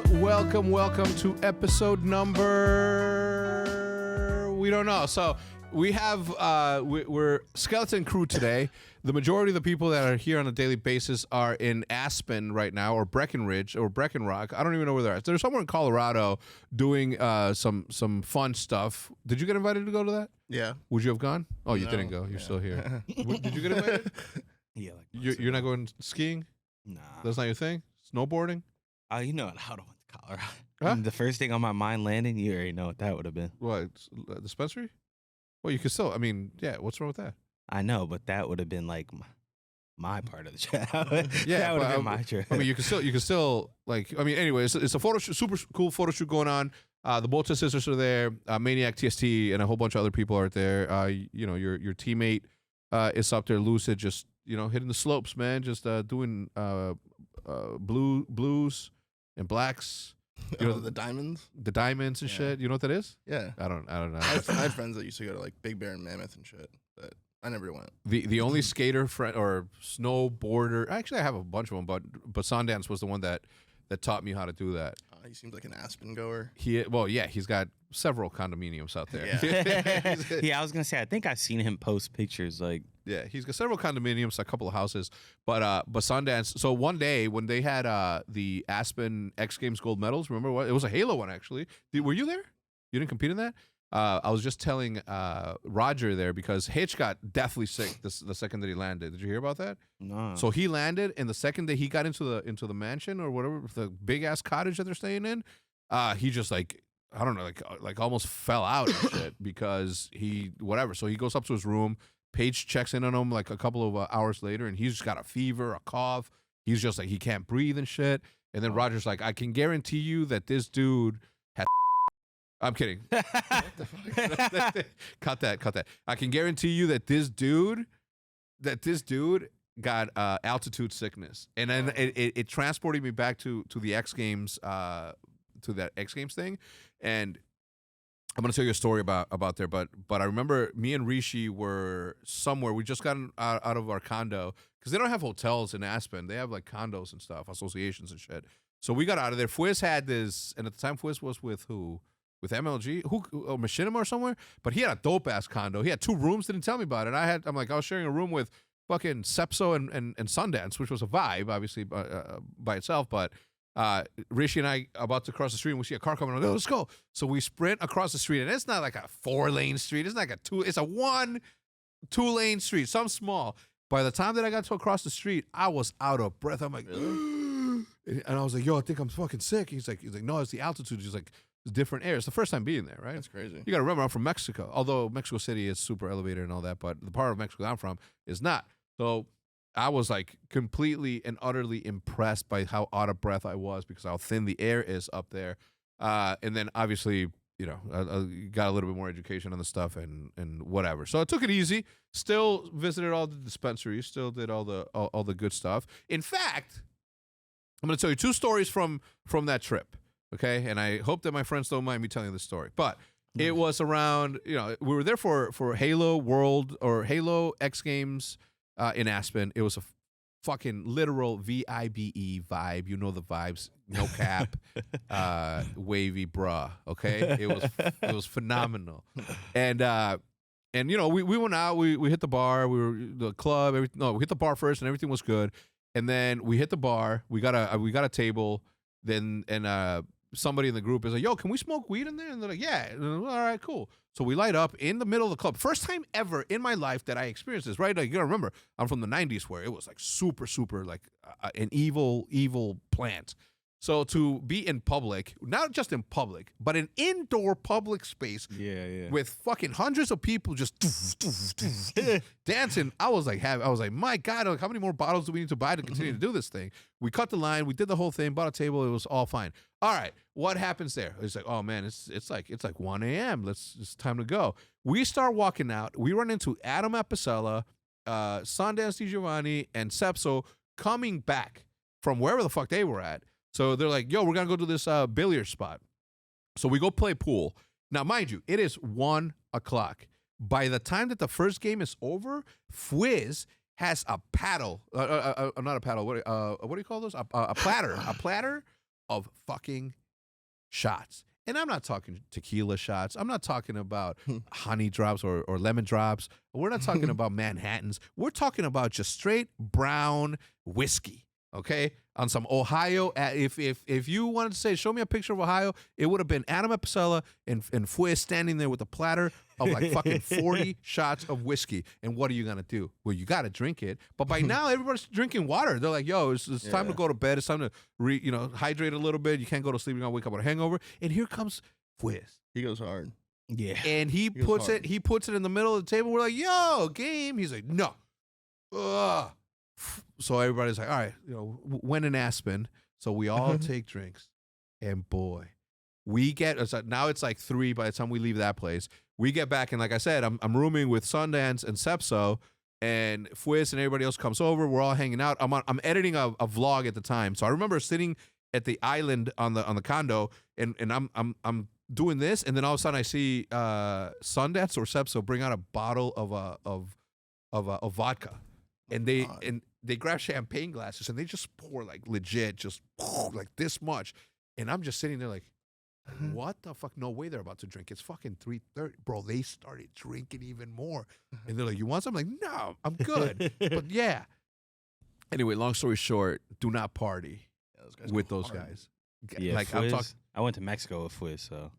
Welcome to episode number... We don't know. So we have... we're Skeleton Crew today. The majority of the people that are here on a daily basis are in Aspen right now, or Breckenridge, or Breckenrock. I don't even know where they're at. They're somewhere in Colorado doing some fun stuff. Did you get invited to go to that? Yeah. Would you have gone? Oh, you didn't go. You're still here. Did you get invited? Yeah. Like You're not going skiing? Nah. That's not your thing? Snowboarding? You know how to went to Colorado. Huh? And the first thing on my mind landing, you already know what that would have been. What, dispensary? Well, you could still, what's wrong with that? I know, but that would have been like my part of the trip. Yeah, that would have been my trip. I mean, you can still anyway, it's a photo shoot, super cool photo shoot going on. The Bolta sisters are there, Maniac TST, and a whole bunch of other people are there. Your teammate is up there, Lucid, just hitting the slopes, man, just doing blues and blacks. The diamonds and shit. You know what that is? Yeah. I don't know. I had friends that used to go to like Big Bear and Mammoth and shit, but I never went. The only skater friend or snowboarder, actually I have a bunch of them, but Sundance was the one that taught me how to do that. He seems like an Aspen goer. He's got several condominiums out there. Yeah. Yeah, I was gonna say, I think I've seen him post pictures. Like, yeah, he's got several condominiums, a couple of houses. But Sundance. So one day when they had the Aspen X Games gold medals, remember what? It was a Halo one actually. Were you there? You didn't compete in that? I was just telling Roger there because Hitch got deathly sick the second that he landed. Did you hear about that? no. So he landed, and the second that he got into the mansion or whatever, the big ass cottage that they're staying in, he just like almost fell out and shit because So he goes up to his room. Paige checks in on him like a couple of hours later, and he's just got a fever, a cough. He's just like he can't breathe and shit. And then Roger's like, I can guarantee you that this dude had. I'm kidding. Cut that. I can guarantee you that this dude got altitude sickness, and then it transported me back to the X Games, to that X Games thing, and I'm gonna tell you a story about there. But I remember me and Rishi were somewhere. We just got out of our condo because they don't have hotels in Aspen. They have like condos and stuff, associations and shit. So we got out of there. Fwiz had this, and at the time Fwiz was with who? With MLG, or Machinima or somewhere, but he had a dope ass condo. He had 2 rooms. Didn't tell me about it. I was sharing a room with fucking Sepso and Sundance, which was a vibe, obviously by itself. But Rishi and I about to cross the street, and we see a car coming. Let's go. So we sprint across the street, and it's not like a 4-lane street. It's like it's a 1-2-lane street, some small. By the time that I got to across the street, I was out of breath. I'm like, and I was like, yo, I think I'm fucking sick. He's like, no, it's the altitude. He's like, it's different air. It's the first time being there, right? That's crazy. You got to remember, I'm from Mexico. Although Mexico City is super elevated and all that, but the part of Mexico that I'm from is not. So I was like completely and utterly impressed by how out of breath I was because how thin the air is up there. And then obviously, I got a little bit more education on the stuff and whatever. So I took it easy. Still visited all the dispensaries. Still did all the good stuff. In fact, I'm going to tell you 2 stories from that trip. Okay, and I hope that my friends don't mind me telling this story. But it was around, we were there for Halo World or Halo X Games in Aspen. It was a fucking literal VIBE vibe. You know the vibes. No cap, wavy bruh. Okay, it was phenomenal. And we went out. We hit the bar. We were the club. We hit the bar first, and everything was good. And then we hit the bar. We got a table. Then somebody in the group is like, yo, can we smoke weed in there? And they're like, yeah. And all right, cool. So we light up in the middle of the club. First time ever in my life that I experienced this, right? Like, you gotta remember, I'm from the 90s where it was like super, super like an evil plant. So to be in public, not just in public, but an indoor public space with fucking hundreds of people just dancing, I was like, my God, like, how many more bottles do we need to buy to continue to do this thing? We cut the line, we did the whole thing, bought a table, it was all fine. All right, what happens there? It's like, oh man, it's like 1 a.m. It's time to go. We start walking out. We run into Adam Apicella, Sundance DiGiovanni, and Sepso coming back from wherever the fuck they were at. So they're like, yo, we're going to go to this billiard spot. So we go play pool. Now, mind you, it is 1 o'clock. By the time that the first game is over, Fwiz has a paddle. Not a paddle. What do you call those? A platter. A platter of fucking shots. And I'm not talking tequila shots. I'm not talking about honey drops or lemon drops. We're not talking about Manhattans. We're talking about just straight brown whiskey, okay? On some Ohio. If you wanted to say, show me a picture of Ohio, it would have been Adam Epicella and Fue standing there with a platter of like fucking 40 shots of whiskey. And what are you going to do? Well, you got to drink it. But by now, everybody's drinking water. They're like, yo, it's time to go to bed. It's time to hydrate a little bit. You can't go to sleep. You're going to wake up with a hangover. And here comes Fue. He goes hard. Yeah. And he puts it in the middle of the table. We're like, yo, game. He's like, no. Ugh. So everybody's like, all right, when in Aspen. So we all take drinks. And boy, we get, now it's like 3 by the time we leave that place. We get back, and like I said, I'm rooming with Sundance and Sepso, and Fuis and everybody else comes over. We're all hanging out. I'm editing a vlog at the time. So I remember sitting at the island on the condo, and I'm doing this, and then all of a sudden I see Sundance or Sepso bring out a bottle of vodka. And they grab champagne glasses and they just pour like legit, just like this much. And I'm just sitting there like, what the fuck? No way they're about to drink. It's fucking 3:30. Bro, they started drinking even more. And they're like, you want something? I'm like, no, I'm good. But yeah. Anyway, long story short, do not party with those guys. Yeah, like I went to Mexico with Fwiz, so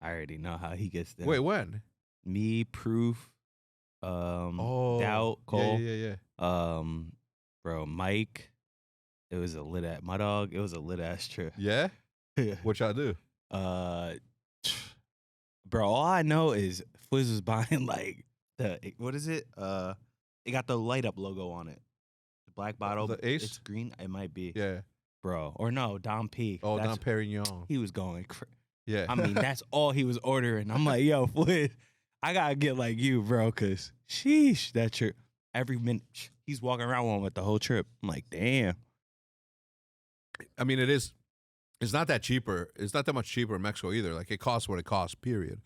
I already know how he gets there. Wait, when? Me, Proof, Doubt, Cole. Yeah. Bro, Mike. It was a lit ass. My dog. It was a lit ass trip. Yeah. What y'all do? Bro, all I know is Fwiz was buying like what is it? It got the light up logo on it. The black bottle. The Ace. It's green. It might be. Yeah. Bro, or no, Dom P. Oh, Dom Perignon. He was going. Yeah. I mean, that's all he was ordering. I'm like, yo, Fwiz, I gotta get like you, bro, cause sheesh, that trip. Every minute he's walking around one with the whole trip. I'm like, damn. I mean, it's not that cheaper. It's not that much cheaper in Mexico either. Like, it costs what it costs, period.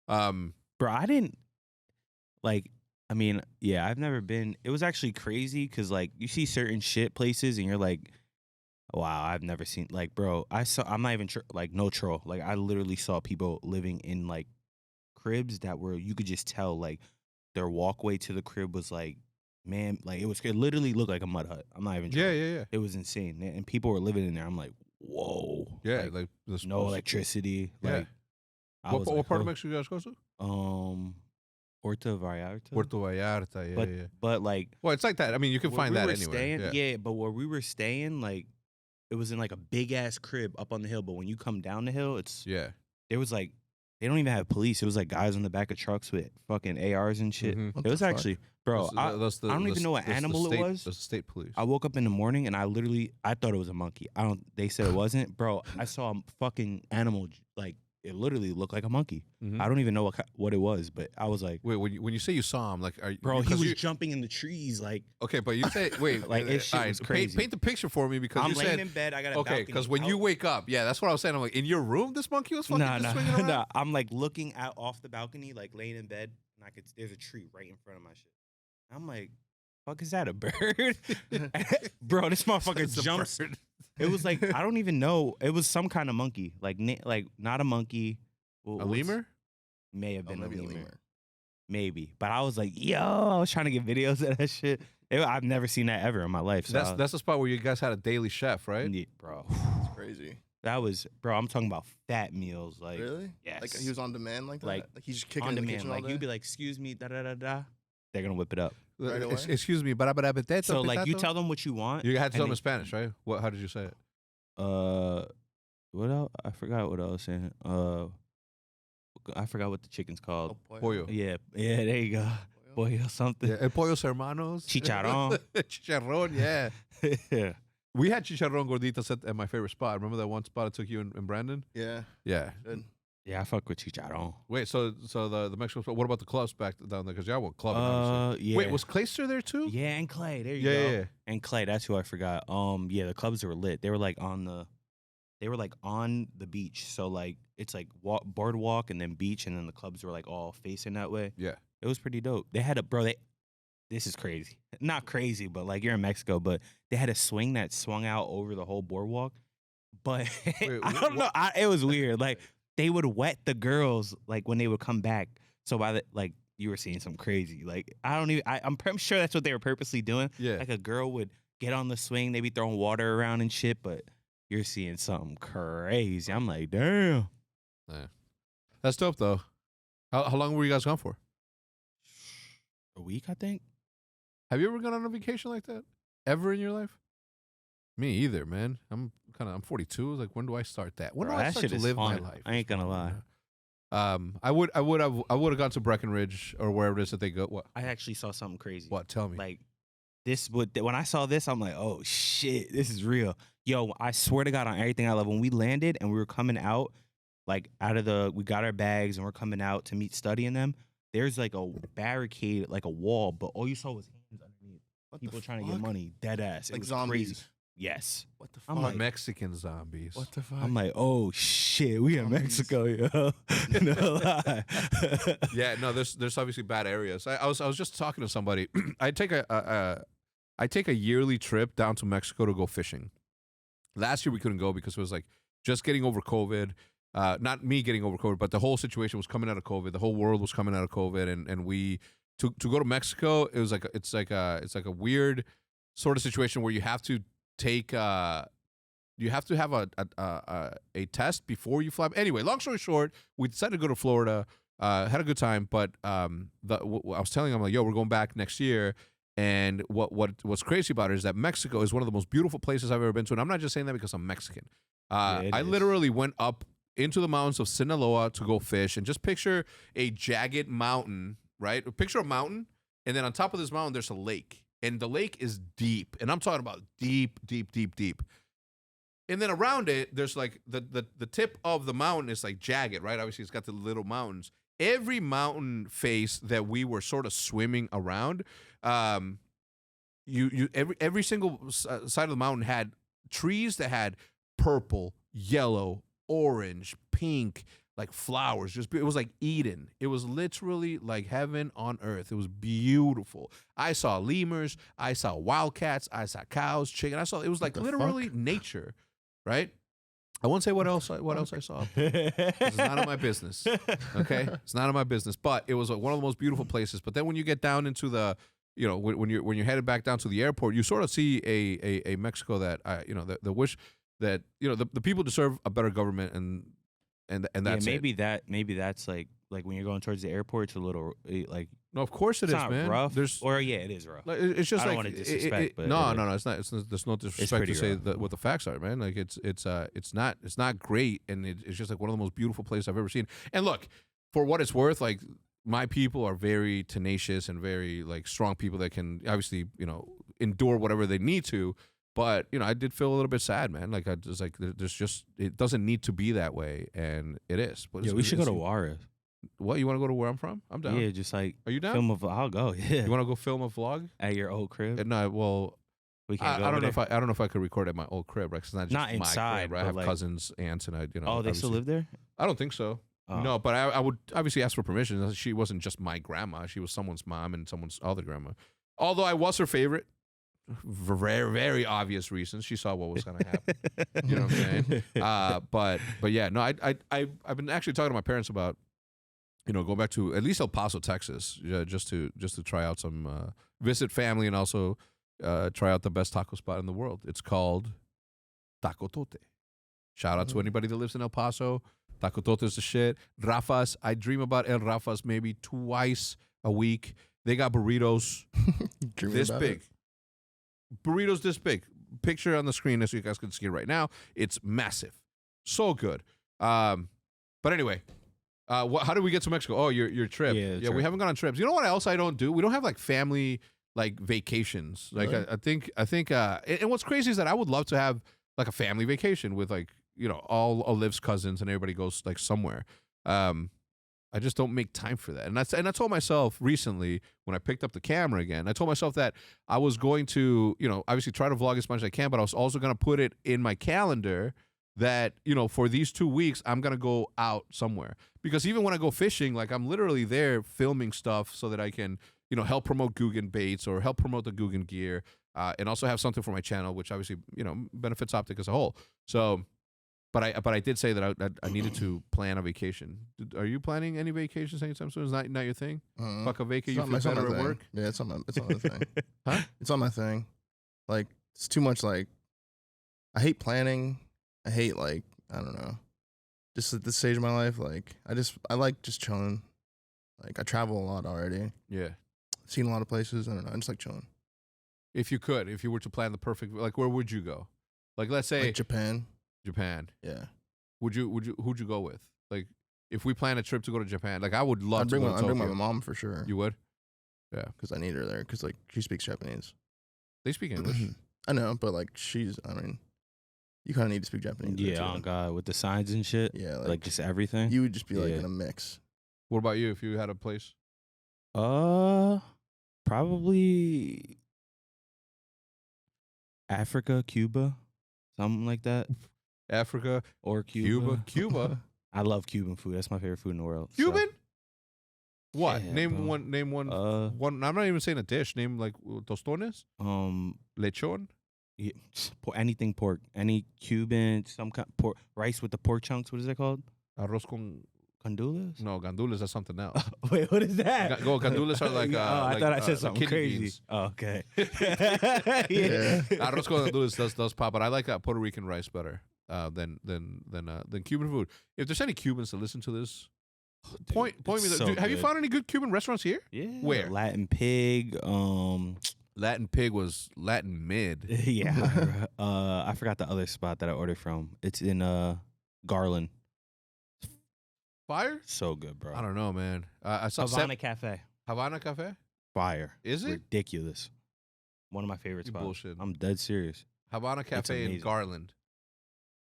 Bro, I didn't, like, I mean, yeah, I've never been. It was actually crazy because, like, you see certain shit places and you're like, wow, I've never seen, like, bro, I'm not even, like, no troll. Like, I literally saw people living in, like, cribs that were, you could just tell, like, their walkway to the crib was, like, man, like, it literally looked like a mud hut. I'm not even trolling. Yeah. It was insane. And people were living in there. I'm like, whoa. Yeah, like no electricity. Yeah. Like, what part of Mexico you guys go to? Puerto Vallarta. Puerto Vallarta, yeah. But like, well, it's like that. I mean, you can find that anywhere. Yeah, but where we were staying, like, it was in like a big ass crib up on the hill. But when you come down the hill, there was like, they don't even have police. It was like guys on the back of trucks with fucking ARs and shit. It was actually, bro, I don't even know what animal it was. The state police. I woke up in the morning and I thought it was a monkey. They said it wasn't. Bro, I saw a fucking animal, like, it literally looked like a monkey. I don't even know what it was, but I was like, wait, when you say you saw him, like, bro, he was jumping in the trees, like. Okay, but you say, wait, like, it shit was crazy. Paint the picture for me, because I'm laying in bed. I got a balcony. Okay, because when you wake up, yeah, that's what I was saying. I'm like, in your room, this monkey was fucking swinging around? No, I'm like looking out off the balcony, like laying in bed, and there's a tree right in front of my shit. I'm like, fuck, is that a bird? Bro, this motherfucker jumps. It was like, I don't even know. It was some kind of monkey, like not a monkey. A lemur? May have been a lemur. Maybe. But I was like, yo, I was trying to get videos of that shit. I've never seen that ever in my life. So that's the spot where you guys had a daily chef, right? Yeah, bro. That's crazy. That was, bro, I'm talking about fat meals. Like, really? Yes. Like, he was on demand like that? Like he's just kicking on in the demand. kitchen all Like, day? you'd be like, excuse me, da-da-da-da. They're going to whip it up. Right away? Excuse me, so, like, you tell them what you want. You had to tell them in Spanish, right? How did you say it? What else? I forgot what I was saying. I forgot what the chicken's called. Oh, pollo. Yeah, there you go. Pollo something. Yeah, el pollos hermanos. Chicharrón. Chicharrón, yeah. Yeah. We had chicharrón gorditas at my favorite spot. Remember that one spot I took you in Brandon? Yeah. Yeah. Good. Yeah, I fuck with chicharrón. Wait, so the Mexican spot, what about the clubs back down there? Because y'all went clubbing, obviously. Yeah. Wait, was Clayster there too? Yeah, and Clay. There you go. Yeah. And Clay, that's who I forgot. Yeah, the clubs were lit. They were like on the beach. So like it's like boardwalk and then beach, and then the clubs were like all facing that way. Yeah. It was pretty dope. They had this is crazy. Not crazy, but like you're in Mexico, but they had a swing that swung out over the whole boardwalk. But Wait, I don't know. It was weird. Like they would wet the girls like when they would come back. So by the like you were seeing something crazy. Like I don't even. I'm sure that's what they were purposely doing. Yeah. Like a girl would get on the swing, they be throwing water around and shit. But you're seeing something crazy. I'm like, damn. Yeah. That's dope though. How long were you guys gone for? A week, I think. Have you ever gone on a vacation like that ever in your life? Me either, man. I'm 42. Like, when do I start that? When Bro, do I that start shit to is live my fun. life? I ain't gonna lie. I would have gone to Breckenridge or wherever it is that they go. What? I actually saw something crazy. What? Tell me. Like this would when I saw this, I'm like, oh shit, this is real. Yo, I swear to God on everything I love. When we landed and we were coming out, like we got our bags and we're coming out to meet Study and them. There's like a barricade, like a wall, but all you saw was hands underneath. People trying to get money, dead ass. Like it was zombies. Crazy. Yes. What the fuck? I'm like, Mexican zombies. What the fuck? I'm like, oh shit, we in Zombies. Mexico, yo. No lie. Yeah, no, there's obviously bad areas. I was just talking to somebody. I take a yearly trip down to Mexico to go fishing. Last year we couldn't go because it was like just getting over COVID. Not me getting over COVID, but the whole situation was coming out of COVID. The whole world was coming out of COVID, and we to go to Mexico. It was like it's like a weird sort of situation where you have to take you have to have a test before you fly. Anyway, long story short, we decided to go to Florida. Had a good time, but I was telling him, like, yo, we're going back next year. And what's crazy about it is that Mexico is one of the most beautiful places I've ever been to. And I'm not just saying that because I'm Mexican. I literally went up into the mountains of Sinaloa to go fish, and just picture a jagged mountain, right? Picture a mountain, and then on top of this mountain, there's a lake. And the lake is deep. And I'm talking about deep, deep, deep, deep. And then around it, there's like the tip of the mountain is like jagged, right? Obviously, it's got the little mountains. Every mountain face that we were sort of swimming around, every single side of the mountain had trees that had purple, yellow, orange, pink, like flowers. It was like Eden. It was literally like heaven on earth. It was beautiful. I saw lemurs. I saw wildcats. I saw cows, chicken. It was like literally nature, right? I won't say what else I saw. It's none of my business. Okay, it's none of my business. But it was one of the most beautiful places. But then when you get down into the, when you're headed back down to the airport, you sort of see a Mexico that the wish that the people deserve a better government, and that's maybe that's like when you're going towards the airport, it's a little like. No, of course it is, not man. Rough, it is rough. It's just I don't like want to disrespect, but no, it's not. There's no disrespect to say what the facts are, man. Like it's not great, and it's just like one of the most beautiful places I've ever seen. And look, for what it's worth, like my people are very tenacious and very like strong people that can obviously endure whatever they need to. But I did feel a little bit sad, man. Like I was like, there's just it doesn't need to be that way, and it is. Yeah, we should go to Juarez. What, you want to go to where I'm from? I'm down. Yeah, just like. Are you down? Film I'll go. Yeah. You want to go film a vlog at your old crib? No, well, we can't go. I don't know if I could record at my old crib, right? 'Cause it's not just inside, my crib, right? I have like, cousins, aunts, and Oh, they still live there? I don't think so. Oh. No, but I would obviously ask for permission. She wasn't just my grandma; she was someone's mom and someone's other grandma. Although I was her favorite, for very, very obvious reasons. She saw what was going to happen. You know what I'm saying? But yeah, no, I've been actually talking to my parents about, going back to at least El Paso, Texas, just to try out some visit family, and also try out the best taco spot in the world. It's called Taco Tote. Shout out to anybody that lives in El Paso. Taco Tote is the shit. Rafa's, I dream about El Rafa's maybe twice a week. They got burritos this big. Burritos this big. Picture on the screen as you guys can see it right now. It's massive. So good. But anyway, how did we get to Mexico? Oh, your trip. Yeah, we haven't gone on trips. You know what else I don't do? We don't have like family like vacations. Like really? I think and what's crazy is that I would love to have like a family vacation with like, all Oliv's cousins and everybody goes like somewhere. I just don't make time for that. And I told myself recently when I picked up the camera again, I told myself that I was going to, obviously try to vlog as much as I can, but I was also going to put it in my calendar that, for these 2 weeks, I'm going to go out somewhere. Because even when I go fishing, like I'm literally there filming stuff so that I can, help promote Guggen baits or help promote the Guggen gear, and also have something for my channel, which obviously, benefits OpTic as a whole. So But I did say that I needed to plan a vacation. Are you planning any vacations anytime soon? Is not your thing? Fuck a vacation. You feel better at work? Yeah, it's not my thing. Huh? It's not my thing. Like, it's too much. Like, I hate planning. I hate, like, I don't know. Just at this stage of my life, like, I like just chilling. Like, I travel a lot already. Yeah. Seen a lot of places. I don't know. I just like chilling. If you were to plan the perfect, like, where would you go? Like, let's say Like Japan. Yeah. Who'd you go with? Like, if we plan a trip to go to Japan, like, I would love to go to Tokyo. I'd bring my mom for sure. You would? Yeah. Because I need her there. Because, like, she speaks Japanese. They speak English. I know, but, like, you kind of need to speak Japanese. Yeah, oh God, with the signs and shit. Yeah. Like just everything. You would just be, like, in a mix. What about you if you had a place? Probably Africa, Cuba, something like that. Africa or Cuba. Cuba. I love Cuban food. That's my favorite food in the world. Cuban? So. What? Yeah, name one. One. I'm not even saying a dish. Name like tostones. Lechon. Yeah, anything pork. Any Cuban, some kind pork, rice with the pork chunks. What is that called? Arroz con gandules. No, gandules are something else. Wait, what is that? Gandules are like. I thought I said something crazy. Beans. Oh, okay. Yeah. Arroz con gandules does pop, but I like Puerto Rican rice better than Cuban food. If there's any Cubans to listen to this, point me. Have you found any good Cuban restaurants here? Yeah. Where? Latin Pig. Latin Pig was Latin mid. Yeah. I forgot the other spot that I ordered from. It's in Garland. Fire? So good, bro. I don't know, man. I saw Havana Cafe. Havana Cafe? Fire. Is it? Ridiculous. One of my favorite spots. Bullshit. I'm dead serious. Havana Cafe in Garland.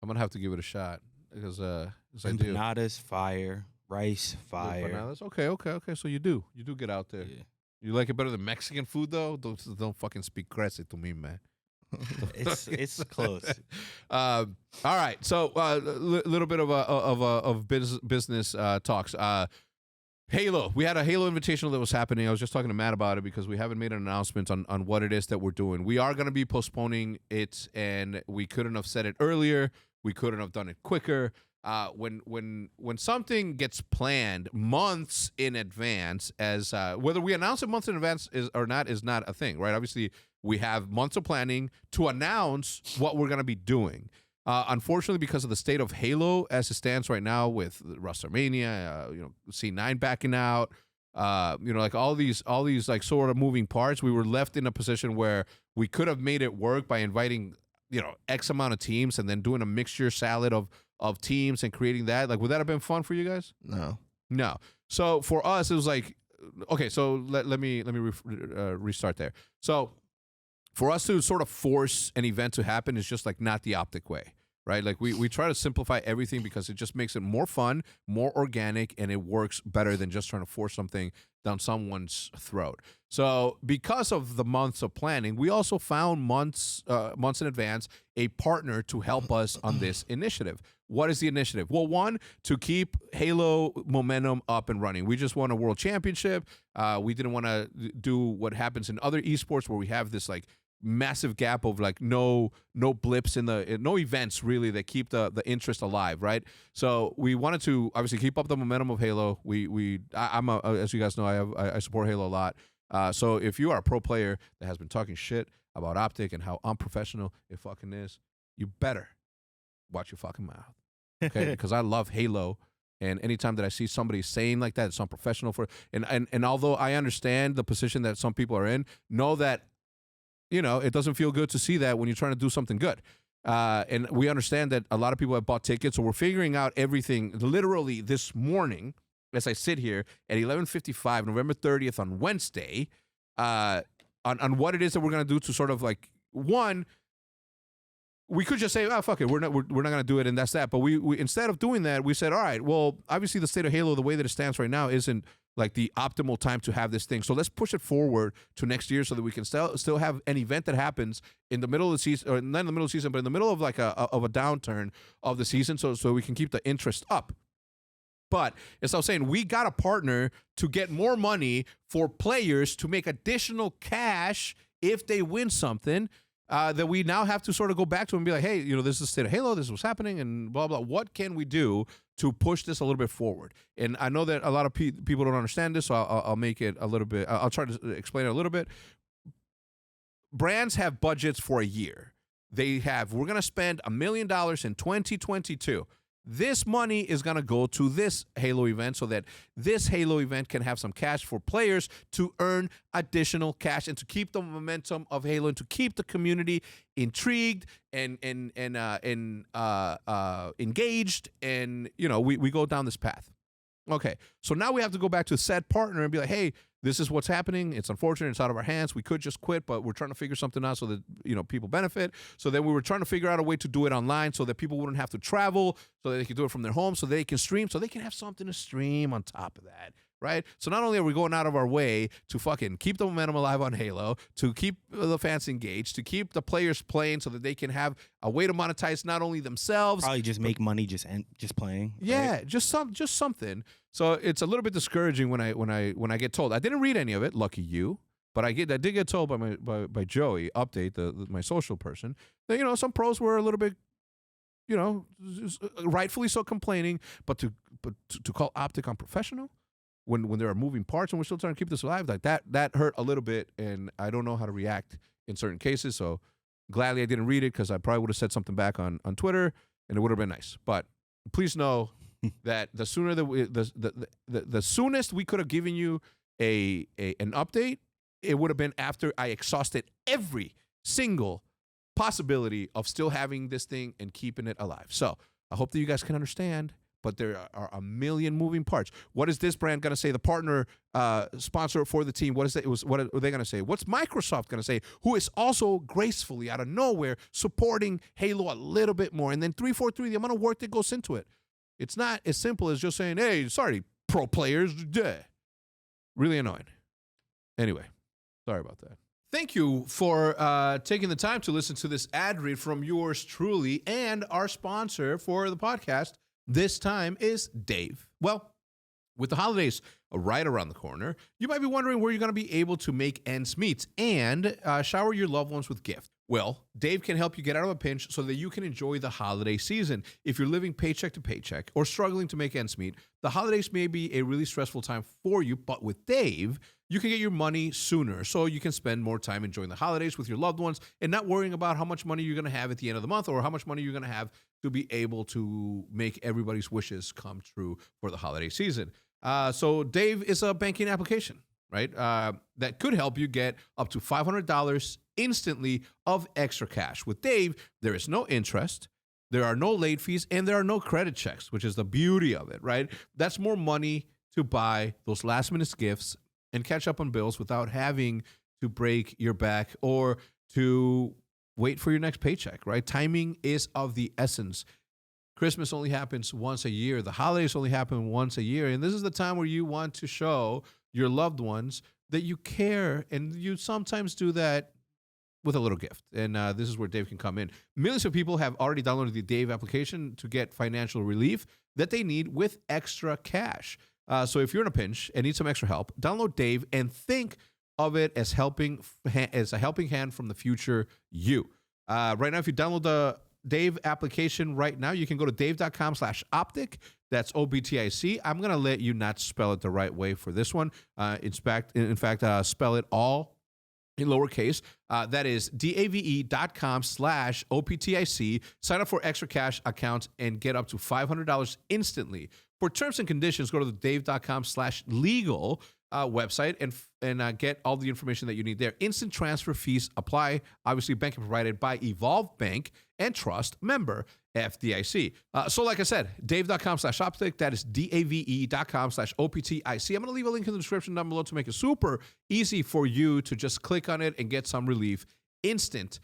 I'm gonna have to give it a shot because empanadas, fire. Rice, fire. Empanadas? Okay. So you do get out there. Yeah. You like it better than Mexican food though? Don't fucking speak crazy to me, man. It's close. All right. So little bit of business talks. Halo. We had a Halo Invitational that was happening. I was just talking to Matt about it because we haven't made an announcement on what it is that we're doing. We are going to be postponing it, and we couldn't have said it earlier. We couldn't have done it quicker. When something gets planned months in advance, as whether we announce it months in advance is not a thing, right? Obviously, we have months of planning to announce what we're going to be doing. Unfortunately, because of the state of Halo as it stands right now, with WrestleMania, C9 backing out, like all these like sort of moving parts, we were left in a position where we could have made it work by inviting X amount of teams and then doing a mixture salad of teams and creating that. Like, would that have been fun for you guys? No. So for us, it was like, okay. So let me restart there. So for us to sort of force an event to happen is just like not the OpTic way, right? Like we try to simplify everything because it just makes it more fun, more organic, and it works better than just trying to force something down someone's throat. So because of the months of planning, we also found months in advance a partner to help us on this initiative. What is the initiative? Well, one, to keep Halo momentum up and running. We just won a world championship. We didn't want to do what happens in other esports where we have this like massive gap of like no blips no events really that keep the interest alive, right? So we wanted to obviously keep up the momentum of Halo. I'm as you guys know, I support Halo a lot. So if you are a pro player that has been talking shit about OpTic and how unprofessional it fucking is, you better watch your fucking mouth, okay? Because I love Halo. And anytime that I see somebody saying like that, it's unprofessional and although I understand the position that some people are in, know that it doesn't feel good to see that when you're trying to do something good. And we understand that a lot of people have bought tickets, so we're figuring out everything literally this morning as I sit here at 11:55, November 30th on Wednesday, on what it is that we're going to do to sort of like, one, we could just say, oh, fuck it, we're not going to do it, and that's that. But we instead of doing that, we said, all right, well, obviously the state of Halo, the way that it stands right now, isn't like the optimal time to have this thing. So let's push it forward to next year so that we can still have an event that happens in the middle of the season, or not in the middle of the season, but in the middle of like a downturn of the season, so we can keep the interest up. But as I was saying, we got a partner to get more money for players to make additional cash if they win something. that we now have to sort of go back to and be like, hey, this is the state of Halo, this is what's happening, and blah, blah. What can we do to push this a little bit forward? And I know that a lot of people don't understand this, so I'll make it a little bit, I'll try to explain it a little bit. Brands have budgets for a year. We're going to spend $1 million in 2022. This money is going to go to this Halo event so that this Halo event can have some cash for players to earn additional cash and to keep the momentum of Halo and to keep the community intrigued and engaged. And, we go down this path. Okay, so now we have to go back to said partner and be like, hey, this is what's happening. It's unfortunate. It's out of our hands. We could just quit, but we're trying to figure something out so that, people benefit. So then we were trying to figure out a way to do it online so that people wouldn't have to travel, so that they could do it from their home, so they can stream, so they can have something to stream on top of that, right? So not only are we going out of our way to fucking keep the momentum alive on Halo, to keep the fans engaged, to keep the players playing so that they can have a way to monetize not only themselves. Probably just make money just playing. Yeah, right? just something. So it's a little bit discouraging when I get told. I didn't read any of it, lucky you, but I did get told by Joey, OpTic, my social person, that some pros were a little bit, rightfully so complaining, but to call OpTic unprofessional when there are moving parts and we're still trying to keep this alive, like that hurt a little bit, and I don't know how to react in certain cases. So gladly I didn't read it, because I probably would have said something back on Twitter and it would have been nice. But please know that the sooner the soonest we could have given you an update, it would have been after I exhausted every single possibility of still having this thing and keeping it alive. So I hope that you guys can understand, but there are a million moving parts. What is this brand going to say? The partner sponsor for the team, what is it? What are they going to say? What's Microsoft going to say, who is also gracefully out of nowhere supporting Halo a little bit more? And then 343, the amount of work that goes into it. It's not as simple as just saying, hey, sorry, pro players. Duh. Really annoying. Anyway, sorry about that. Thank you for taking the time to listen to this ad read from yours truly and our sponsor for the podcast. This time is Dave. Well, with the holidays right around the corner, you might be wondering where you're going to be able to make ends meet and shower your loved ones with gifts. Well, Dave can help you get out of a pinch so that you can enjoy the holiday season. If you're living paycheck to paycheck or struggling to make ends meet, the holidays may be a really stressful time for you, but with Dave, you can get your money sooner so you can spend more time enjoying the holidays with your loved ones and not worrying about how much money you're going to have at the end of the month or how much money you're going to have to be able to make everybody's wishes come true for the holiday season. So Dave is a banking application, right? That could help you get up to $500 instantly of extra cash. With Dave, there is no interest, there are no late fees, and there are no credit checks, which is the beauty of it, right? That's more money to buy those last-minute gifts and catch up on bills without having to break your back or to wait for your next paycheck, right? Timing is of the essence. Christmas only happens once a year. The holidays only happen once a year. And this is the time where you want to show your loved ones that you care. And you sometimes do that with a little gift. And this is where Dave can come in. Millions of people have already downloaded the Dave application to get financial relief that they need with extra cash. So if you're in a pinch and need some extra help, download Dave and think of it as a helping hand from the future you. Right now, if you download the Dave application right now, you can go to dave.com/optic. That's OBTIC. I'm going to let you not spell it the right way for this one. In fact, spell it all in lowercase. That is dave.com/OPTIC. Sign up for extra cash accounts and get up to $500 instantly. For terms and conditions, go to the dave.com/legal website and get all the information that you need there. Instant transfer fees apply. Obviously, banking provided by Evolve Bank and Trust, member FDIC. So like I said, dave.com/optic. That is dave.com/OPTIC. I'm going to leave a link in the description down below to make it super easy for you to just click on it and get some relief. Instant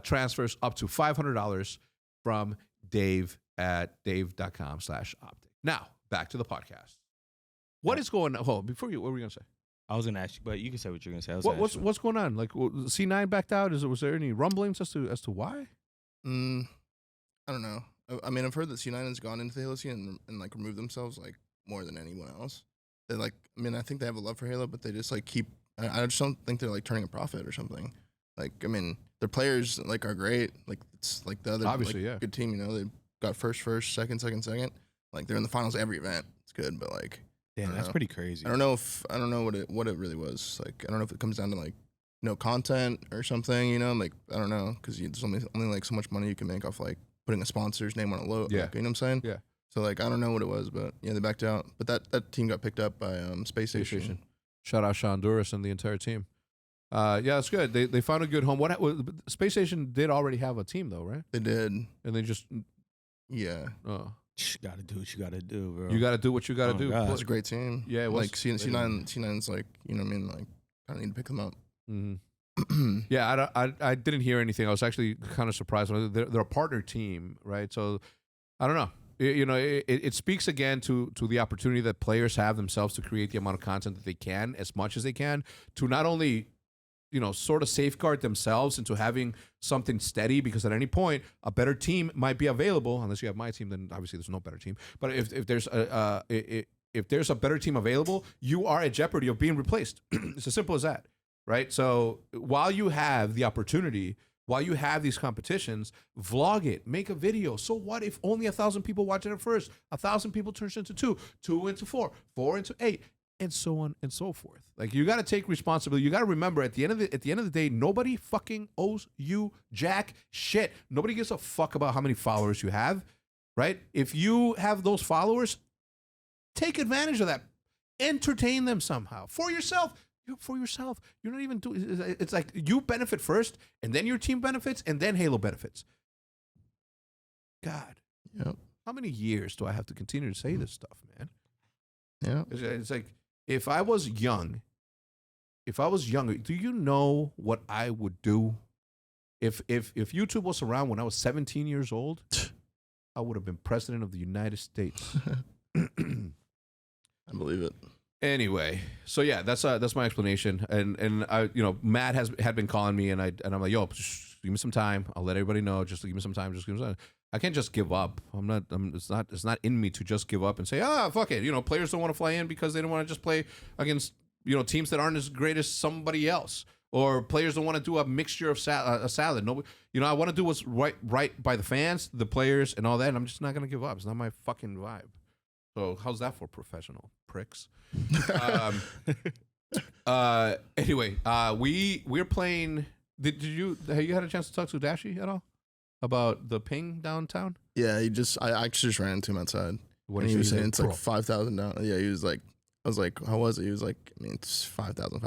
transfers up to $500 from Dave at dave.com/optic. Now, back to the podcast. What is going on? Hold on, what were you going to say? I was going to ask you, but you can say what you're going to say. What's going on? Like, C9 backed out? Was there any rumblings as to why? I don't know. I mean, I've heard that C9 has gone into the Halo scene and like removed themselves like more than anyone else. They like, I mean, I think they have a love for Halo, but they just like keep. I just don't think they're like turning a profit or something. Like, I mean, their players like are great. Like, it's like the other Obviously, like, yeah. good team. You know, they got first, second. Like, they're in the finals every event. It's good, but like, Damn, that's know. pretty crazy. I don't know what it really was. Like, I don't know if it comes down to like content or something. You know, like I don't know because there's only like so much money you can make off like putting a sponsor's name on a logo. Yeah. Like, you know what I'm saying? Yeah. So like I don't know what it was, but yeah, they backed out. But that team got picked up by Space Station. Shout out Sean Duras and the entire team. Yeah, that's good. They found a good home. Space Station did already have a team though, right? They did. And they just Yeah. oh. You gotta do what you gotta do, bro. You got to do what you got to do. God. It was a great team. Yeah, it was. Like C9's like, you know what I mean? Like, I need to pick them up. Mm-hmm. Yeah, I didn't hear anything. I was actually kind of surprised. They're a partner team, right? So I don't know. It speaks again to the opportunity that players have themselves to create the amount of content that they can, as much as they can, to not only sort of safeguard themselves into having something steady, because at any point a better team might be available. Unless you have my team, then obviously there's no better team. But if there's a better team available, you are at jeopardy of being replaced. It's as simple as that, right? So while you have the opportunity, while you have these competitions, vlog it, make a video. So what if only 1,000 people watch it at first? 1,000 people turns into 2, 2 into 4, 4 into 8, and so on and so forth. Like, you got to take responsibility. You got to remember at the end of the day, nobody fucking owes you jack shit. Nobody gives a fuck about how many followers you have, right? If you have those followers, take advantage of that. Entertain them somehow for yourself. You're not even doing. It's like you benefit first, and then your team benefits, and then Halo benefits. God, Yep. How many years do I have to continue to say this stuff, man? Yeah. It's like if I was younger, do you know what I would do? If YouTube was around when I was 17 years old, I would have been president of the United States. I believe it. Anyway, so yeah, that's my explanation, and I, Matt had been calling me, and I'm like, yo, just give me some time. I'll let everybody know. Just give me some time. Just give me some time. I can't just give up. It's not in me to just give up and say, fuck it. Players don't want to fly in because they don't want to just play against teams that aren't as great as somebody else, or players don't want to do a mixture of a salad. No, I want to do what's right by the fans, the players, and all that. And I'm just not gonna give up. It's not my fucking vibe. So how's that for professional pricks? Anyway, we're playing. Have you had a chance to talk to Dashi at all about the ping downtown? Yeah, I actually just ran into him outside. What and he was saying it's like Bro. 5,000 down. Yeah, he was like, I was like, how was it? He was like, I mean, it's 5,000.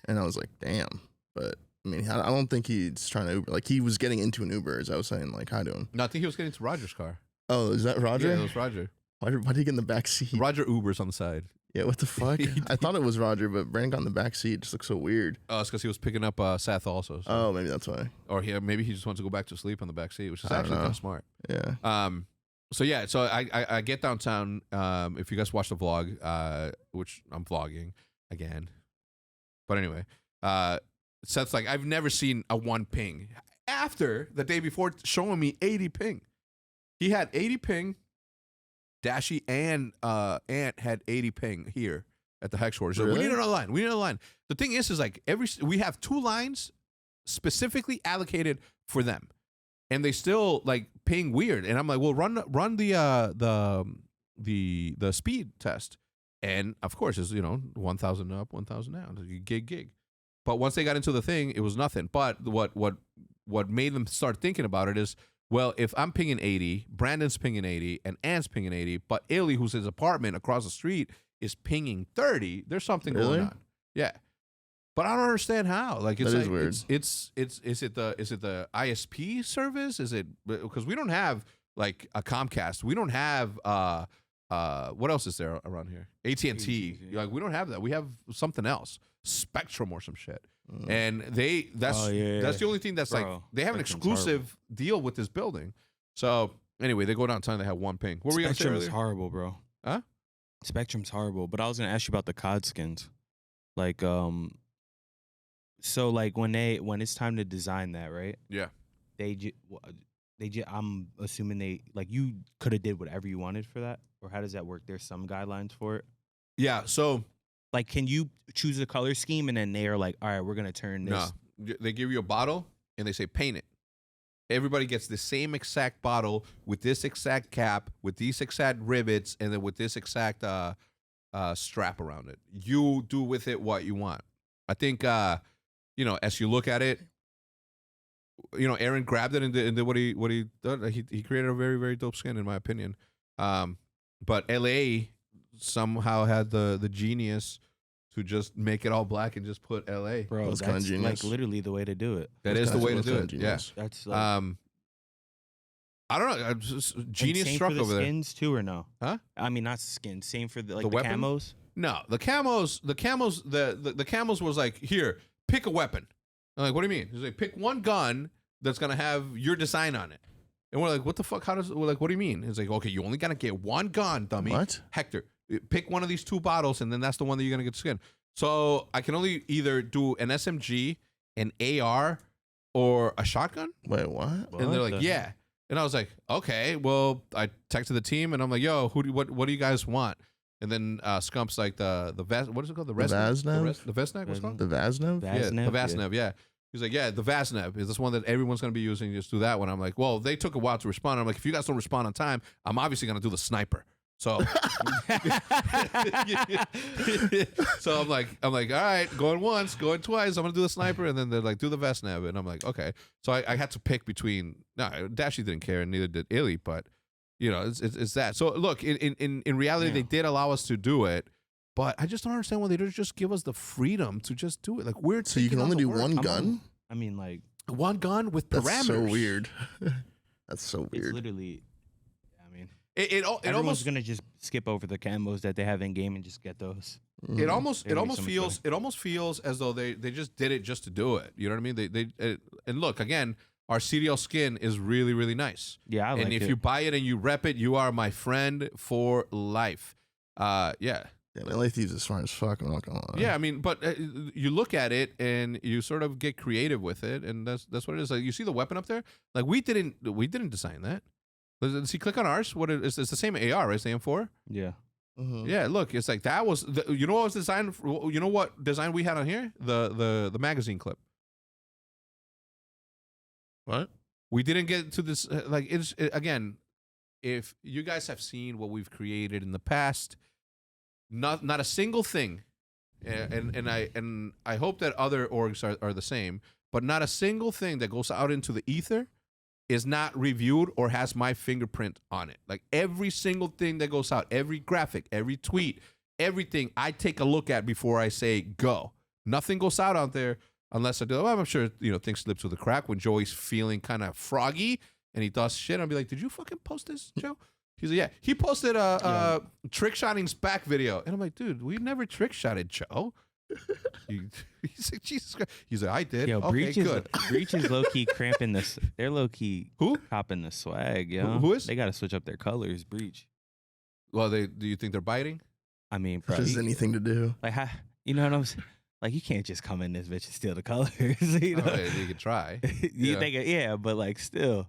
And I was like, damn. But I mean, I don't think he's trying to Uber. Like, he was getting into an Uber, as I was saying, like, hi to him. No, I think he was getting to Roger's car. Oh, is that Roger? Yeah, it was Roger. Why did he get in the back seat? Roger Uber's on the side. Yeah, what the fuck? I thought it was Roger, but Brandon got in the back seat. It just looks so weird. Oh, it's because he was picking up Seth also. So. Oh, maybe that's why. Or maybe he just wants to go back to sleep on the back seat, which is I don't actually kind know. of smart. Yeah. So I get downtown. If you guys watch the vlog, which I'm vlogging again, but anyway, Seth's like, I've never seen a 1 ping. After the day before showing me 80 ping, he had 80 ping. Dashi and Ant had 80 ping here at the hex quarters. So Really? we need another line. The thing is like we have 2 lines specifically allocated for them, and they still like ping weird. And I'm like, well, run the speed test, and of course it's 1,000 up, 1,000 down, gig. But once they got into the thing, it was nothing. But what made them start thinking about it is, well, if I'm pinging 80, Brandon's pinging 80, and Ant's pinging 80, but Illy, who's his apartment across the street, is pinging 30, there's something Really? going on. Yeah. But I don't understand how. Like, it's That like, is weird. Is it the ISP service? Is it because we don't have like a Comcast? We don't have what else is there around here? AT&T. AT&T. Like, we don't have that. We have something else, Spectrum or some shit. Mm. And that's the only thing that's like, Bro, they have an Spectrum's exclusive deal with this building. So anyway, they go downtown, they have 1 ping. What were you going to say Spectrum is earlier? horrible, bro. Huh? Spectrum's horrible. But I was gonna ask you about the COD skins. Like, so like when it's time to design that, right? Yeah. I'm assuming you could have did whatever you wanted for that, or how does that work? There's some guidelines for it. Yeah. So Like, can you choose a color scheme and then they are like, all right, we're gonna turn this? they give you a bottle and they say paint it. Everybody gets the same exact bottle with this exact cap, with these exact rivets, and then with this exact strap around it. You do with it what you want. I think, as you look at it, Aaron grabbed it and did what he did. He created a very, very dope skin, in my opinion. But LA somehow had the genius to just make it all black and just put LA. Bro, That's that's kinda genius. like literally the way to do it. That is the way to do it. Genius. Yeah. That's like, I don't know. Just genius same struck for the over there. skins too, or no? Huh? I mean, not skins. Same for the The weapon? camos. No, the camos was like, here, pick a weapon. I'm like, what do you mean? He's like, pick one gun that's gonna have your design on it. And we're like, what the fuck? We're like, what do you mean? He's like, okay, you only gotta get one gun, dummy. What? Hector, pick one of these 2 bottles, and then that's the one that you're gonna get skin. So I can only either do an SMG, an AR, or a shotgun. Wait, what? And they're like, yeah. And I was like, okay. Well, I texted the team and I'm like, yo, what do you guys want? And then Scump's like the what is it called? The Vaznev? The Vesnev? What's it called? The Vaznev? Yeah, the Vaznev. Yeah. He's like, yeah, the Vaznev is this one that everyone's gonna be using. Just do that one. I'm like, well, they took a while to respond. I'm like, if you guys don't respond on time, I'm obviously gonna do the sniper. So, so I'm like, all right, going once, going twice. I'm gonna do the sniper, and then they're like, do the Vaznev, and I'm like, okay. So I had to pick between. No, Dashy didn't care, and neither did Illy, but it's that. So look, in reality, they did allow us to do it, but I just don't understand why they don't just give us the freedom to just do it. Like So you can only do one gun? I mean, like, one gun with parameters. That's so weird. That's so it's weird. literally. I mean, It everyone's almost gonna just skip over the camos that they have in game and just get those. it almost It'll be so much feels as though they just did it just to do it. You know what I mean? And look again, our CDL skin is really, really nice. Yeah, I like and if it. you buy it and you rep it, you are my friend for life. Yeah. Yeah, LA Thieves is smart as fuck. I'm not gonna lie. Yeah, I mean, but you look at it and you sort of get creative with it, and that's what it is. Like you see the weapon up there. Like we didn't design that. See, click on ours. It's the same AR, right? It's the M4. Yeah. Mhm. Yeah, look, it's like that was. You know what was designed? You know what design we had on here? The magazine clip. What? We didn't get to this. Again, if you guys have seen what we've created in the past, not a single thing, and I hope that other orgs are the same, but not a single thing that goes out into the ether is not reviewed or has my fingerprint on it. Like every single thing that goes out, every graphic, every tweet, everything I take a look at before I say go. Nothing goes out there unless I do. Well, I'm sure things slip through the crack when Joey's feeling kind of froggy and he does shit. I'll be like, did you fucking post this, Joe? He's like, yeah. He posted a trick shotting back video, and I'm like, dude, we never trick shotted Joe. He's like, Jesus Christ. He's like, I did. Yo, okay, good. Breach is low key cramping this. They're low key Who? copping the swag, yo. Who is? They got to switch up their colors. Breach. Well, do you think they're biting? I mean, If there's anything to do. like, you know what I'm saying? Like, you can't just come in this bitch and steal the colors. You know, Oh, yeah, you could try. you think, yeah, but like, still,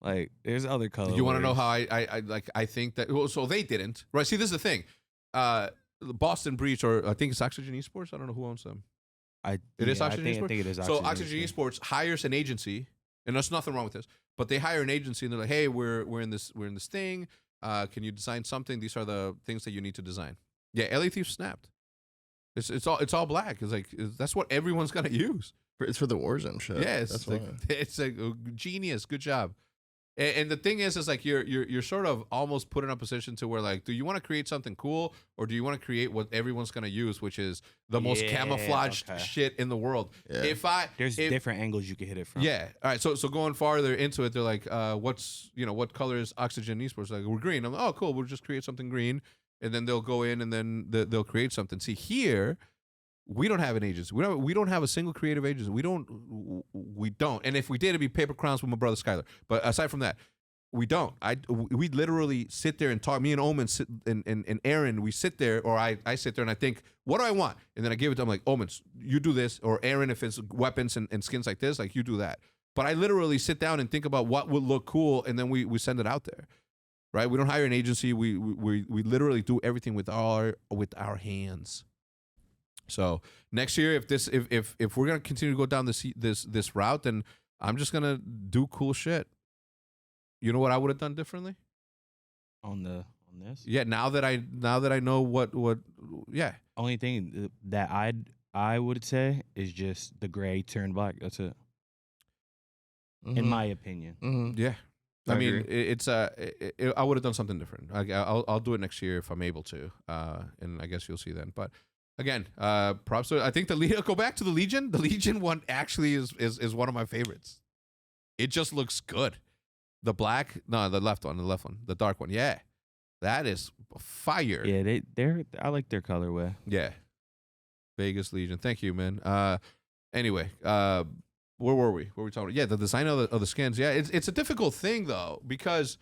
like, there's other colors. You want to know how I think that? Well, so they didn't, right? See, this is the thing. The Boston Breach, or I think it's Oxygen Esports. I don't know who owns them. It is Oxygen Esports? I think it is. So Oxygen Esports hires an agency, and there's nothing wrong with this. But they hire an agency, and they're like, "Hey, we're in this thing. Can you design something? These are the things that you need to design." Yeah, LA Thieves snapped. It's all black. It's like that's what everyone's gonna use. It's for the Warzone shit. Yeah, That's why. it's like genius. Good job. And the thing is like you're sort of almost put in a position to where like, do you want to create something cool, or do you want to create what everyone's gonna use, which is the most camouflaged shit in the world? Yeah. There's different angles you can hit it from. Yeah. All right. So going farther into it, they're like, what color is Oxygen Esports? Like, we're green. I'm like, oh, cool. We'll just create something green, and then they'll go in and then they'll create something. See, here we don't have an agency. We don't have a single creative agency. We don't. And if we did, it'd be Paper Crowns with my brother Skyler. But aside from that, we don't. We literally sit there and talk. Me and Omen sit, and Aaron, we sit there, or I sit there and I think, what do I want? And then I give it to him like, Omen, you do this, or Aaron, if it's weapons and skins like this, like you do that. But I literally sit down and think about what would look cool, and then we send it out there. Right? We don't hire an agency. We literally do everything with our hands. So next year, if we're gonna continue to go down this route, then I'm just gonna do cool shit. You know what I would have done differently? On this? Yeah. Now that I know what yeah. Only thing that I would say is just the gray turned black. That's it. In my opinion. Mm-hmm. Yeah. I mean, agree. I would have done something different. I'll do it next year if I'm able to, and I guess you'll see then. But again, props to, I think go back to the Legion. The Legion one actually is one of my favorites. It just looks good. The left one, the dark one. Yeah, that is fire. Yeah, I like their colorway. Yeah, Vegas Legion. Thank you, man. Anyway, where were we? What were we talking about? Yeah, the design of the skins. Yeah, it's a difficult thing though, because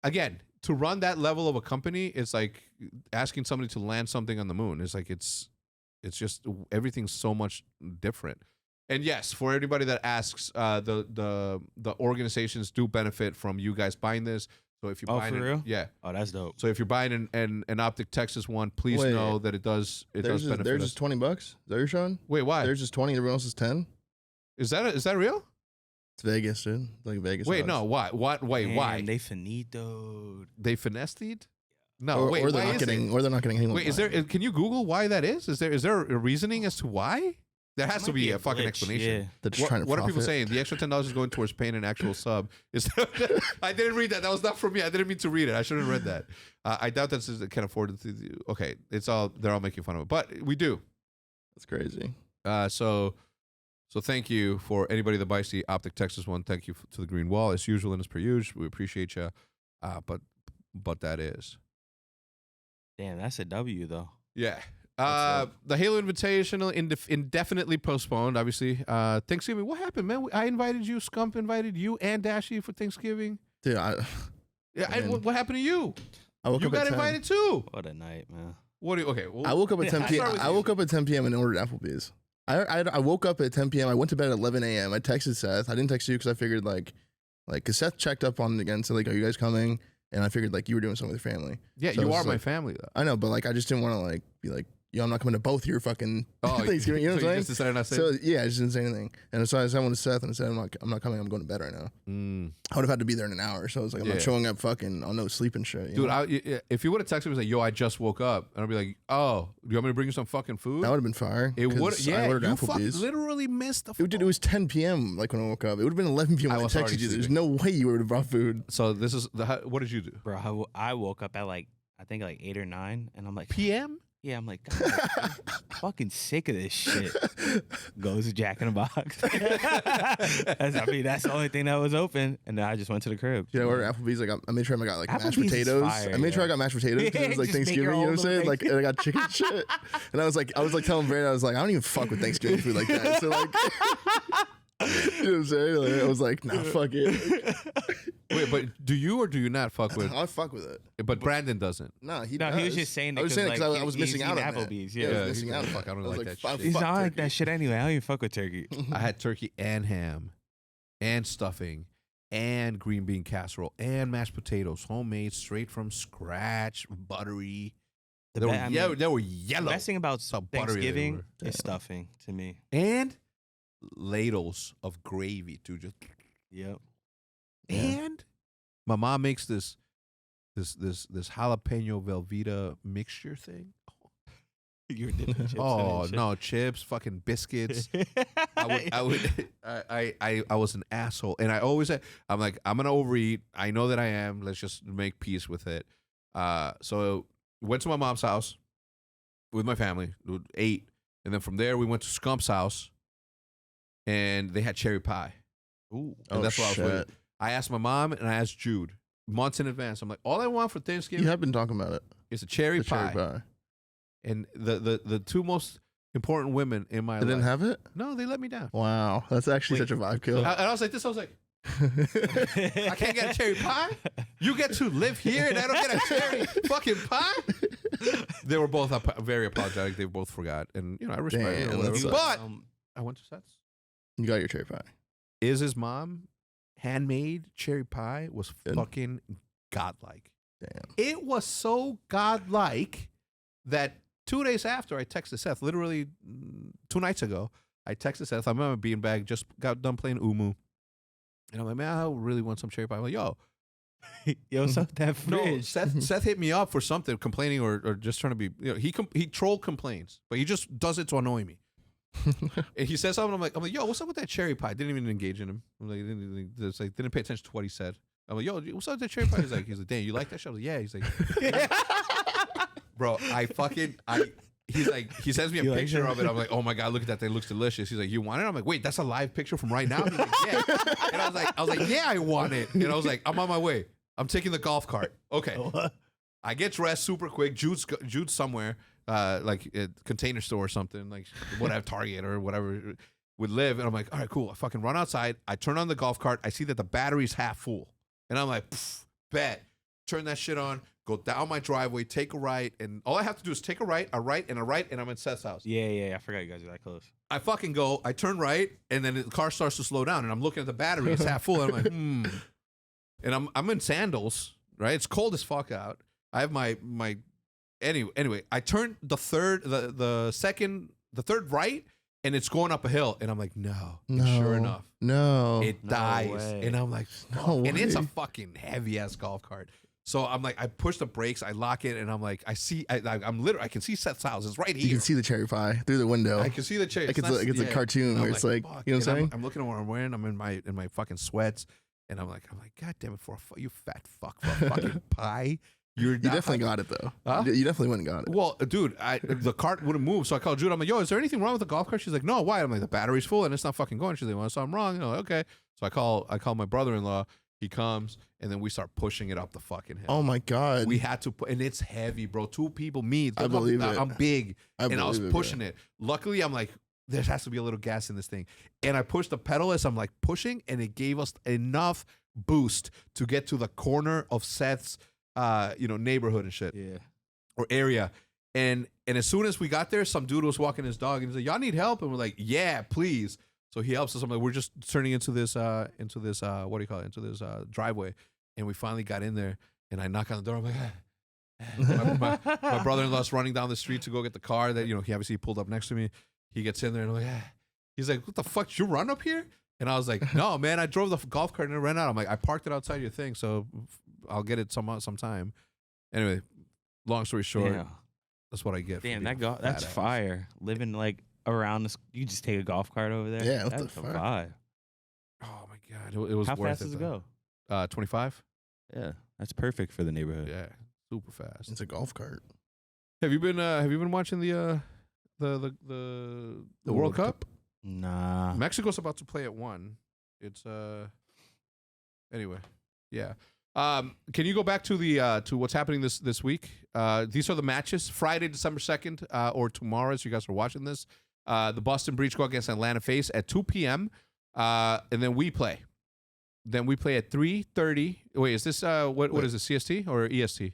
again, to run that level of a company, it's like asking somebody to land something on the moon. It's like it's just everything's so much different. And yes, for everybody that asks, the organizations do benefit from you guys buying this. So if you're buying for real? Yeah. Oh, that's dope. So if you're buying an OpTic Texas one, please Wait, know that it does benefit There's us. just $20. Is that you're showing? Wait, why? There's just 20. Everyone else is 10. Is that real? It's Vegas, dude. Like Vegas. Wait, odds. no. Why? What? Wait, Man, why? They finitoed. They finessed it? No, Or, wait. or they're why not is getting. it? Or they're not getting anyone. Wait, is there? Can you Google why that is? Is there a reasoning as to why? There has to Might be a glitch, fucking explanation. Yeah. They're just trying to What are people profit. saying? The extra $10 is going towards paying an actual sub. I didn't read that. That was not for me. I didn't mean to read it. I should have read that. I doubt that can afford it. Okay, they're all making fun of it, but we do. That's crazy. So thank you for anybody that buys the OpTic Texas one. Thank you to the Green Wall as usual and as per usual. We appreciate you. But that is. Damn, that's a W though. Yeah. The Halo Invitational indefinitely postponed. Obviously, Thanksgiving. What happened, man? I invited you. Scump invited you and Dashy for Thanksgiving. Dude, What happened to you? I woke You up got at 10. invited too. What a night, man. What do you? Okay. Well, I woke up at 10 I'll p.m. start with I you. woke up at 10 p.m. and ordered Applebee's. I woke up at 10 p.m. I went to bed at 11 a.m. I texted Seth. I didn't text you because I figured because Seth checked up on it again. So like, are you guys coming? And I figured like you were doing something with your family. Yeah, So you it's are my like- family though. I know, but like I just didn't want to like be like, yo, I'm not coming to both your fucking Thanksgiving. You know so what I'm just saying? decided not to say. So yeah, I just didn't say anything. And so I said one to Seth and I said I'm not coming. I'm going to bed right now. I would have had to be there in an hour. So I was like, I'm Yeah. not showing up fucking on no sleep and shit. you Dude, know? if you would have texted me like, "Yo, I just woke up," and I'd be like, "Oh, do you want me to bring you some fucking food?" that would have been fire. It 'cause would. I Yeah, ordered you Applebee's. literally missed the. Dude, it was 10 p.m. like when I woke up. It would have been 11 p.m. I when I was already texted you. There's sleeping. no way you would have brought food. So this is what did you do? Bro, I woke up at I think 8 or 9, and I'm like, PM? yeah, I'm like, God, I'm fucking sick of this shit. Goes to Jack in the Box. That's the only thing that was open, and then I just went to the crib. Yeah, I ordered Applebee's. I made sure I got mashed Applebee's is potatoes. fire, I made sure I yeah. got mashed potatoes because it was like Just make your Thanksgiving. You know own what I'm saying? little Like, and I got chicken shit. And I was like telling Brandon, I was like, I don't even fuck with Thanksgiving food like that. So like, you know what I'm saying? Like, I was like, nah, fuck it. Wait, but do you or do you not fuck with? I fuck with it. But Brandon doesn't. No, he No, does. he was just saying that I was 'cause, saying it because like, I was he's missing out eating on that. Applebee's, I yeah. was Yeah, missing he's out on like, that. fuck, I don't was like that fuck shit. He's not like turkey. that shit anyway. I don't even fuck with turkey. I had turkey and ham, and stuffing, and green bean casserole, and mashed potatoes, homemade, straight from scratch, buttery. They were yellow. They were The yellow. best thing about How buttery they Thanksgiving were. is stuffing to me. And ladles of gravy too. Just Yep. Yeah. and my mom makes this jalapeno Velveeta mixture thing. You were dipping chips in it Oh and shit. no, chips, fucking biscuits. I was an asshole, and I'm like, I'm gonna overeat. I know that I am. Let's just make peace with it. So went to my mom's house with my family, ate, and then from there we went to Scump's house, and they had cherry pie. Ooh. And that's what I was shit. with. I asked my mom and I asked Jude months in advance. I'm like, all I want for Thanksgiving You have been talking about it. is a cherry The pie. cherry pie. And the two most important women in my They life. didn't have it? No, they let me down. Wow. That's actually Wait, such a vibe kill. And I was like this. I was like, I can't get a cherry pie? You get to live here and I don't get a cherry fucking pie? They were both very apologetic. They both forgot. And, I respect it. Damn, Or whatever. that But sucks. I went to Seth's. You got your cherry pie. His mom handmade cherry pie was Good. fucking godlike. Damn. It was so godlike that 2 days after, I texted Seth, literally 2 nights ago. I texted Seth. I'm on a beanbag, just got done playing Umu. And I'm like, man, I really want some cherry pie. I'm like, yo. Yo, what's up with that No, fridge? Seth hit me up for something, complaining or just trying to be, he troll complains, but he just does it to annoy me. And he says something, I'm like, yo, what's up with that cherry pie? Didn't even engage in him. I'm like, didn't pay attention to what he said. I'm like, yo, what's up with that cherry pie? He's like, damn, you like that shit? I was like, yeah. He's like, bro, he sends me a picture of it. I'm like, oh my God, look at that thing. It looks delicious. He's like, you want it? I'm like, wait, that's a live picture from right now? He's like, yeah. And I was like, yeah, I want it. And I was like, I'm on my way. I'm taking the golf cart. Okay. I get dressed super quick. Jude's somewhere, like a container store or something, like whatever, Target or whatever would live. And I'm like, all right, cool. I fucking run outside. I turn on the golf cart. I see that the battery's half full. And I'm like, bet. Turn that shit on. Go down my driveway, take a right, and all I have to do is take a right, and I'm in Seth's house. Yeah. I forgot you guys are that close. I fucking go, I turn right, and then the car starts to slow down, and I'm looking at the battery, it's half full, and I'm like, And I'm in sandals, right? It's cold as fuck out. I have my anyway, I turn the third right, and it's going up a hill, and I'm like, no. And sure enough, it dies, way. and I'm like, No and it's a way. fucking heavy ass golf cart. So I'm like, I push the brakes, I lock it, and I'm like, I can see Seth's house. It's right here. You can see the cherry pie through the window. I can see the cherry. Like it's a cartoon where it's like, fuck. you know what I'm And saying? I'm looking at what I'm wearing. I'm in my fucking sweats, and I'm like, God damn it, you fat fuck for a fucking pie. You definitely got it though. Huh? You definitely went and got it. Well, dude, the cart wouldn't move, so I called Jude. I'm like, yo, is there anything wrong with the golf cart? She's like, no, why? I'm like, the battery's full and it's not fucking going. She's like, well, so I'm wrong. Okay. So I call my brother-in-law. He comes, and then we start pushing it up the fucking hill. Oh my God. We had to, and it's heavy, bro. 2 people, me. I believe it. I'm big, I and I was believe it, pushing it. Luckily, I'm like, there has to be a little gas in this thing. And I pushed the pedal as I'm like pushing, and it gave us enough boost to get to the corner of Seth's neighborhood and shit. Yeah. Or area. And as soon as we got there, some dude was walking his dog, and he's like, y'all need help? And we're like, yeah, please. So he helps us. I'm like, we're just turning into this driveway. And we finally got in there, and I knock on the door. I'm like, my brother-in-law's running down the street to go get the car that, he obviously pulled up next to me. He gets in there, and I'm like, he's like, what the fuck, did you run up here? And I was like, no, man, I drove the golf cart and it ran out. I'm like, I parked it outside your thing, so I'll get it sometime. Anyway, long story short, that's what I get. Damn, that's fire. Living like around this, you just take a golf cart over there. Yeah, what that's the fuck? a vibe. Oh my God, it was How worth fast it. does it go? 25. Yeah, that's perfect for the neighborhood. Yeah, super fast. It's a golf cart. Have you been watching the World Cup? Nah. Mexico's about to play at 1. It's anyway, yeah. Can you go back to the to what's happening this week? These are the matches. Friday, December 2nd, or tomorrow, as you guys are watching this. The Boston Breach go against Atlanta Face at 2 p.m. And then we play. Then we play at 3:30. Wait, is this what is this, CST or EST?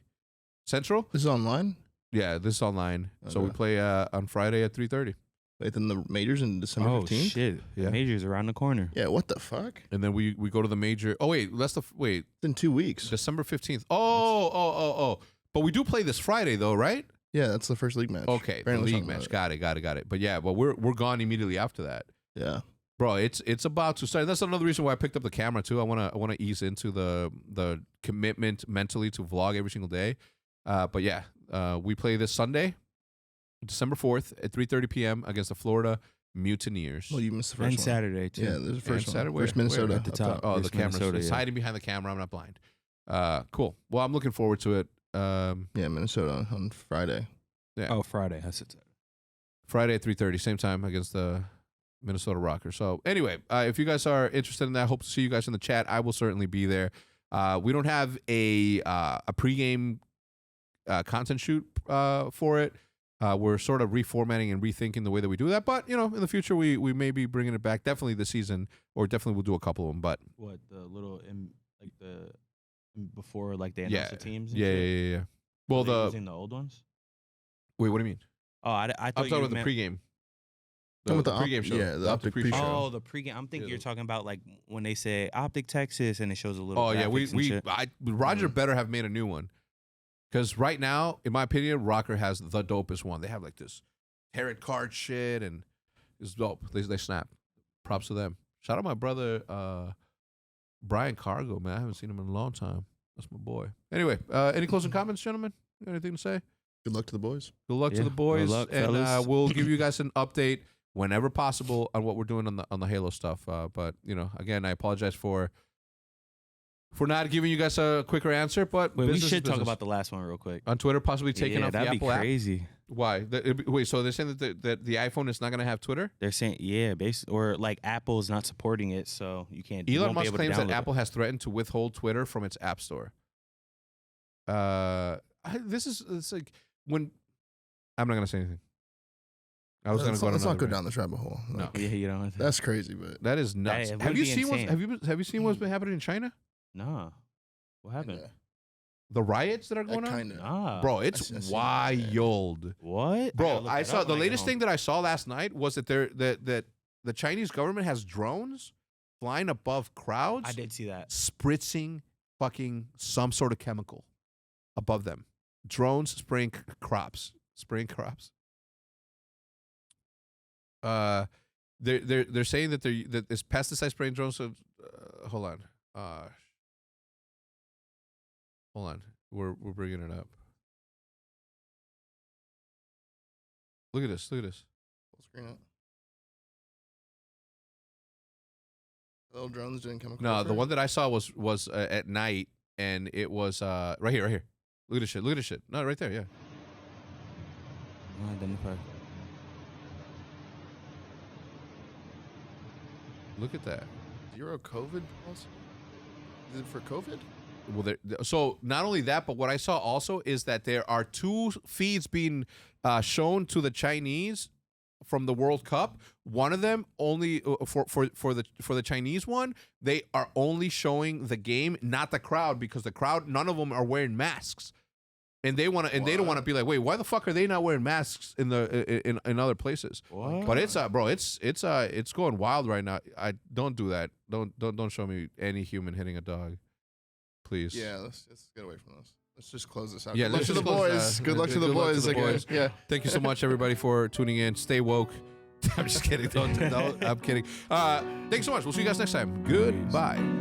Central? This is online? Yeah, this is online. So we Okay. play on Friday at 3:30. Wait, then the majors in December 15th? Oh shit! Yeah. The major's around the corner. Yeah, what the fuck? And then we go to the major. Oh wait, It's in 2 weeks. December 15th. Oh. But we do play this Friday though, right? Yeah, that's the first league match. Okay, the Apparently league something match. like Got it. But yeah, we're gone immediately after that. Yeah. Bro, it's about to start. That's another reason why I picked up the camera too. I wanna ease into the commitment mentally to vlog every single day. But yeah, we play this Sunday, December 4th at 3:30 p.m. against the Florida Mutineers. Well, you missed the first And one. Saturday too. Yeah, there's the first one. Saturday? First Where? Minnesota. At the top. Oh, the First camera's Minnesota, it's yeah. hiding behind the camera. I'm not blind. Cool. Well, I'm looking forward to it. Yeah, Minnesota on Friday. Yeah. Oh, Friday. That's it. Friday at 3:30, same time against the Minnesota Rockers. So anyway, if you guys are interested in that, I hope to see you guys in the chat. I will certainly be there. We don't have a pregame content shoot for it. We're sort of reformatting and rethinking the way that we do that. But, in the future, we may be bringing it back. Definitely this season, or definitely we'll do a couple of them. But What the little before like they announced the teams? And yeah. shit? Well, Are they using the old ones. wait, what do you mean? Oh, I I'm thought talking you about the meant pregame. Talking about the pregame show. yeah, the OpTic pre-show. pre-show. Oh, the pregame. I'm thinking Yeah, you're talking about like when they say OpTic Texas and it shows a little. Oh yeah, graphics and shit. Roger better have made a new one. Because right now, in my opinion, Rocker has the dopest one. They have like this tarot card shit, and it's dope. They snap. Props to them. Shout out my brother Brian Cargo, man. I haven't seen him in a long time. That's my boy. Anyway, any closing comments, gentlemen? Anything to say? Good luck to the boys. Good luck to the boys, good luck, and fellas. we'll give you guys an update whenever possible on what we're doing on the Halo stuff. But again, I apologize for not giving you guys a quicker answer. But Wait, we business is should talk business. about the last one real quick. On Twitter, possibly taking off the that'd Apple be app. crazy. Why? Wait, so they're saying that the iPhone is not going to have Twitter? They're saying, or like Apple is not supporting it, so you can't. you Elon won't be Musk able to claims that download it. Apple has threatened to withhold Twitter from its app store. It's like when I'm not going to say anything. I was going to go. Let's not go another down this rabbit hole. No. Like, Yeah, you don't. Have to. that's crazy, but That is nuts. That Have would you be seen what's insane. have you seen what's been happening in China? Nah. What happened? The riots that are going on, kind of. Nah. bro. It's I seen that. wild, What? bro. I saw the latest thing that I saw last night was that that the Chinese government has drones flying above crowds, I did see that. spritzing fucking some sort of chemical above them. Drones spraying crops. They're saying that this pesticide spraying drones. Hold on, we're bringing it up. Look at this. Full screen it. Little drones doing chemical. No, the warfare? one that I saw was at night, and it was right here. Look at this shit. No, right there, yeah. Identify. Look at that. Zero COVID policy? Is it for COVID? Well, so not only that, but what I saw also is that there are 2 feeds being shown to the Chinese from the World Cup. One of them only for the Chinese one, they are only showing the game, not the crowd, because the crowd, none of them are wearing masks, and they want to, and they don't want to be like, wait, why the fuck are they not wearing masks in other places? What? But it's bro, it's going wild right now. I don't do that. Don't show me any human hitting a dog, please. Yeah, let's get away from this. Let's just close this out. Yeah, Good luck let's to the just close, boys. Good luck to the good luck to boys. the again. boys. Yeah. Thank you so much, everybody, for tuning in. Stay woke. I'm just kidding. No, I'm kidding. Thanks so much. We'll see you guys next time. Goodbye.